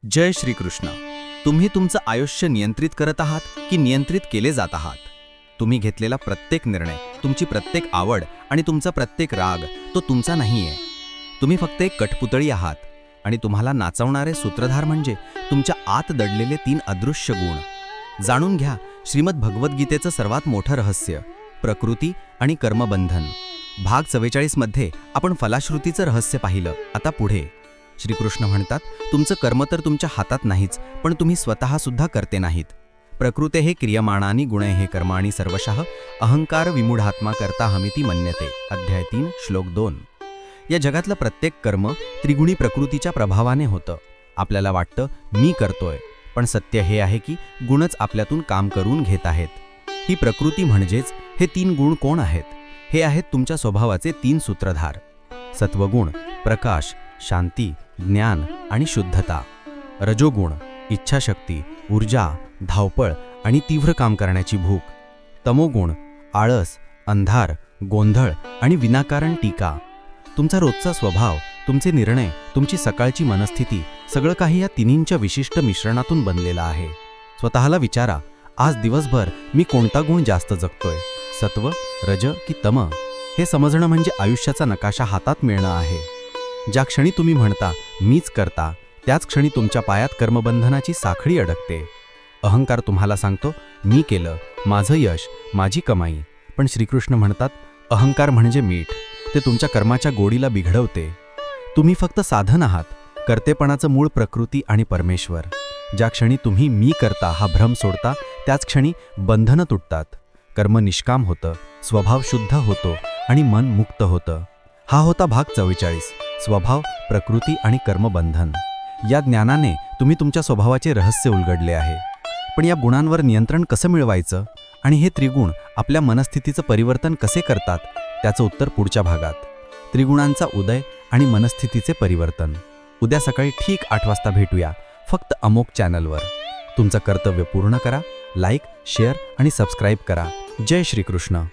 जय श्रीकृष्ण. तुम्ही तुमचं आयुष्य नियंत्रित करत आहात की नियंत्रित केले जात आहात? तुम्ही घेतलेला प्रत्येक निर्णय, तुमची प्रत्येक आवड आणि तुमचा प्रत्येक राग तो तुमचा नाहीये. तुम्ही फक्त एक कठपुतळी आहात आणि तुम्हाला नाचवणारे सूत्रधार म्हणजे तुमच्या आत दडलेले 3 अदृश्य गुण. जाणून घ्या श्रीमद भगवद्गीतेचं सर्वात मोठं रहस्य, प्रकृती आणि कर्मबंधन. भाग 44 मध्ये आपण फलाश्रुतीचं रहस्य पाहिलं. आता पुढे श्रीकृष्ण म्हणतात, तुमचं कर्म तर तुमच्या हातात नाहीच, पण तुम्ही स्वतः सुद्धा करते नाहीत. प्रकृते हे क्रियमाणानी गुणे हे कर्माणी सर्वशः अहंकार विमूढात्मा करता हमिती मन्यते. अध्याय 3 श्लोक 2. या जगातलं प्रत्येक कर्म त्रिगुणी प्रकृतीच्या प्रभावाने होतं. आपल्याला वाटतं मी करतोय, पण सत्य हे आहे की गुणच आपल्यातून काम करून घेत आहेत. ही प्रकृती म्हणजेच हे 3 गुण कोण आहेत? हे आहेत तुमच्या स्वभावाचे 3 सूत्रधार. सत्वगुण प्रकाश, शांती, ज्ञान आणि शुद्धता. रजोगुण इच्छाशक्ती, ऊर्जा, धावपळ आणि तीव्र काम करण्याची भूक. तमोगुण आळस, अंधार, गोंधळ आणि विनाकारण टीका. तुमचा रोजचा स्वभाव, तुमचे निर्णय, तुमची सकाळची मनस्थिती सगळं काही या तिन्हींच्या विशिष्ट मिश्रणातून बनलेलं आहे. स्वतःला विचारा, आज दिवसभर मी कोणता गुण जास्त जगतोय, सत्व, रज की तम? हे समजणं म्हणजे आयुष्याचा नकाशा हातात मिळणं आहे. ज्या क्षणी तुम्ही म्हणता मीच करता, त्याच क्षणी तुमच्या पायात कर्मबंधनाची साखळी अडकते. अहंकार तुम्हाला सांगतो मी केलं, माझं यश, माझी कमाई. पण श्रीकृष्ण म्हणतात अहंकार म्हणजे मीठ, ते तुमच्या कर्माच्या गोडीला बिघडवते. तुम्ही फक्त साधन आहात, कर्तेपणाचं मूळ प्रकृती आणि परमेश्वर. ज्या क्षणी तुम्ही मी करता हा भ्रम सोडता, त्याच क्षणी बंधनं तुटतात. कर्म निष्काम होतं, स्वभाव शुद्ध होतो आणि मन मुक्त होतं. हा होता भाग 44, स्वभाव, प्रकृती आणि कर्मबंधन. या ज्ञानाने तुम्ही तुमच्या स्वभावाचे रहस्य उलगडले आहे. पण या गुणांवर नियंत्रण कसं मिळवायचं आणि हे त्रिगुण आपल्या मनस्थितीचं परिवर्तन कसे करतात, त्याचं उत्तर पुढच्या भागात. त्रिगुणांचा उदय आणि मनस्थितीचे परिवर्तन. उद्या सकाळी ठीक 8 वाजता भेटूया, फक्त अमोक चॅनलवर. तुमचं कर्तव्य पूर्ण करा, लाईक, शेअर आणि सबस्क्राईब करा. जय श्रीकृष्ण.